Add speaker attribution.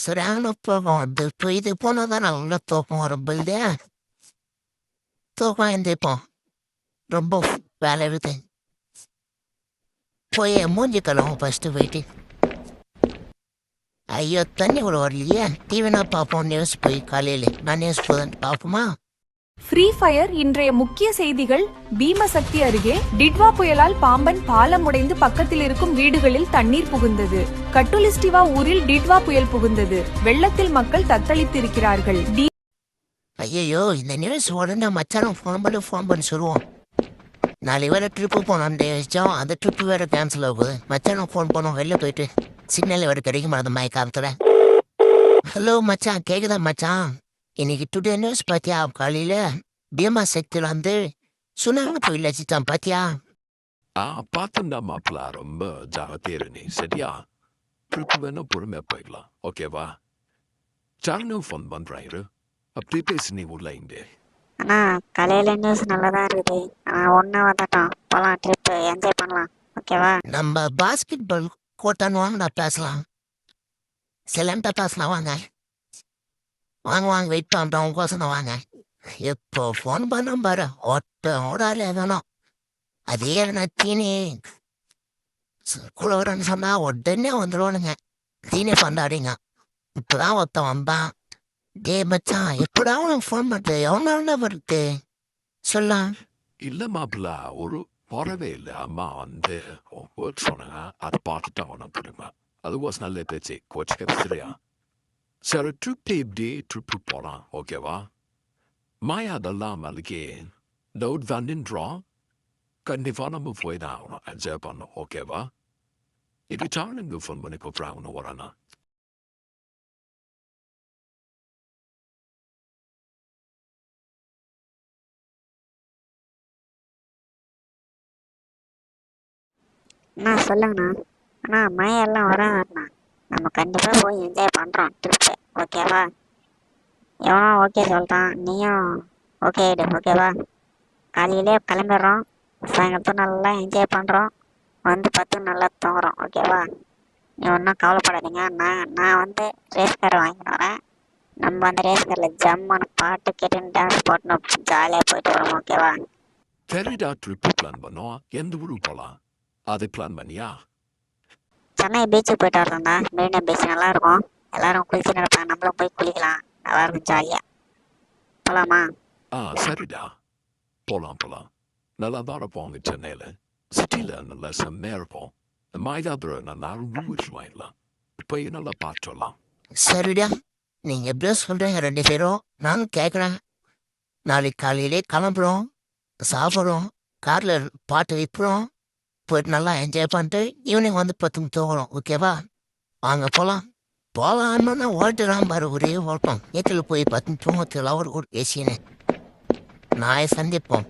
Speaker 1: சரியான தூக்கம் வருது. இப்போ இது போனால் தான் நல்லா தூக்கம் வரும் போல்தே. தூக்கம் எந்திரிப்போம். ரொம்ப வேலை இருக்குது. போய் மூஞ்சி கழுவும் ஃபஸ்ட்டு போயிட்டு. ஐயோ தண்ணி கூட வரலையே. டிவினா பார்ப்போம் நியூஸ் போய் காலையில். நான் நியூஸ் போதும் பார்ப்போமா?
Speaker 2: ஃப்ரீ ஃபயர் இன்றைய முக்கிய செய்திகள். பீமசக்தி அருகே டிட்வா புயலால் பாம்பன் பாலம் உடைந்து பக்கத்தில் இருக்கும் வீடுகளில் தண்ணீர் புகுந்தது. கட்டுலிஸ்டிவா ஊரில் டிட்வா புயல் புகுந்தது. வெள்ளத்தில் மக்கள் தத்தளித்திருக்கிறார்கள்.
Speaker 1: ஐயோ இந்த நியூஸ் உடனே மச்சானம் ஃபோன் பண்ணி சொல்லுவோம். நாளை வேறு ட்ரிப்பு போனோம். அந்த ட்ரிப்பு வேறு கேன்சல் ஆகுது. மச்சானம் ஃபோன் பண்ணோம். வெளில போயிட்டு சிக்னல் வேறு கிடைக்குமா அந்த மயக்காலத்தில். ஹலோ மச்சான், கேட்குதா மச்சான்? இன்னைக்கு டுடே நியூஸ் பார்த்தியா? காலையில் பீமசக்தியில் வந்து சுனாமி புயல் அடிச்சிட்டான் பார்த்தியா?
Speaker 3: பார்த்தா மாப்பிள்ள ரொம்ப ஜாகிரதையா நீ சரியா? ட்ரிப்பு வேணா பொறுமையாக போயிடலாம், ஓகேவா? சாயங்காலம் ஃபோன் பண்ணுறாரு. அப்படி பேசி நீ உள்ள இங்கே.
Speaker 4: அண்ணா காலையில் நியூஸ் நல்லா தான் இருக்குது. ஒன்றா வந்துட்டோம், போகலாம், ட்ரிப்பு என்ஜாய் பண்ணலாம், ஓகேவா?
Speaker 1: நம்ம பாஸ்கெட் பால் கோட்டான்னு வாங்கடா, பேசலாம். சிலண்டா பேசலாம், வாங்க வாங்க வெயிட் பண்ணுறோம். உங்கோசம் வாங்க. இப்போ ஃபோன் பண்ண பாரு, ஓடாலே வேணும். அதே தீனி குளவரன்னு சொன்னால் உடனே வந்துடுவானுங்க. தீனி பண்ணாடிங்க. இப்போதான் ஒருத்தன் வந்தான். டே மச்சான், எப்படா உனக்கு ஃபோன் பண்ணுறது? எவ்வளோ வருது சொல்ல?
Speaker 3: இல்லை மாப்பிள்ள, ஒரு போறவே இல்லை. அம்மா வந்து சொன்னாங்க, அதை பார்த்துட்டு அவனும் தெரியுமா? அது வாஸ் நல்ல பேச்சு, கோச்சுக்க சரியா? சரி, ட்ரிப்பு போகலாம், ஓகேவா? மாயா அதெல்லாம் அதுக்கு டவுட் தான் நின்றோம். கண்டிப்பாக நம்ம போய் தான் ஆகணும், என்ஜாய் பண்ணணும், ஓகேவா? இது சாணுங்க ஃபோன் பண்ணி கூப்பிட்றாங்கன்னு வரேண்ணா.
Speaker 4: அண்ணா சொல்லுங்கண்ணா. அண்ணா மழையெல்லாம் வராதுண்ணா. நம்ம கண்டிப்பாக போய் என்ஜாய் பண்ணுறோம் ட்ரிப்பு, ஓகேவா? எவனோ ஓகே சொல்லிட்டான், நீயும் ஓகே ஆகிடு, ஓகேவா? காலையிலே கிளம்பிடுறோம். சாயங்காலத்தும் நல்லா என்ஜாய் பண்ணுறோம். வந்து பார்த்து நல்லா தூங்குறோம், ஓகேவா? நீ ஒன்றும் கவலைப்படாதீங்க. நான் வந்து ரேஸ் கார் வாங்கிட்டு வரேன். நம்ம அந்த ரேஸ் காரில் ஜம்மான பாட்டு கேட்டுன்னு டான்ஸ் போட்டுன்னு ஜாலியாக போயிட்டு வரோம், ஓகேவா?
Speaker 3: சரிடா, ட்ரிப்பு பிளான் பண்ணோம். எந்த ஊருக்கு போகலாம் அதை பிளான் பண்ணியா?
Speaker 4: சென்னை பீச்சுக்கு போயிட்டு வரலாம்டா. மெரினா பீச் நல்லாயிருக்கும். எல்லாரும் குளிச்சு நடப்பாங்க, நம்மளும் போய் குளிக்கலாம். நல்லாயிருக்கும், ஜாலியாக போகலாமா?
Speaker 3: சரிடா, போகலாம். நல்லா தான் இருப்போம் அங்கே சென்னையில். சிட்டியில் நல்லா செம்மையாக இருப்போம். மயிலாடுதுறை நல்லா ரூல்ஸ் வாங்கிடலாம். இப்போ நல்லா பார்த்துடலாம்.
Speaker 1: சரிடா, நீங்கள் எப்படியோ சொல்கிறீங்க ரெண்டு பேரும். நானும் கேட்குறேன். நாளைக்கு காலையிலே கிளம்புறோம், சாப்பிட்றோம், காரில் பாட்டு வைப்புறோம், போயிட்டு நல்லா என்ஜாய் பண்ணிட்டு ஈவினிங் வந்து 10 தூங்குறோம், ஓகேவா? வாங்க போகலான்னு ஓட்டுறான் பாரு, ஒரே ஓட்டம். ஏற்றில் போய் 10 தூங்கத்தில் அவர் ஒரு ஏசியனே. நாயை சந்திப்போம்.